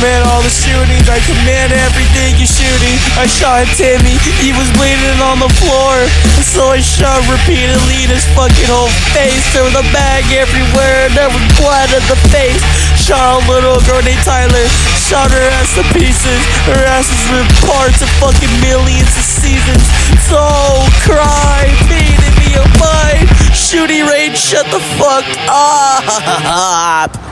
command all the shootings. I command everything you're shooting. I shot Timmy, he was bleeding on the floor. So I shot repeatedly in his fucking whole face. There was a bag everywhere, there was blood in the face. Shot a little girl named Tyler, shot her ass to pieces. Her ass is ripped apart to fucking millions of seasons. So cry, pain in me a mind. Shooting range, shut the fuck up.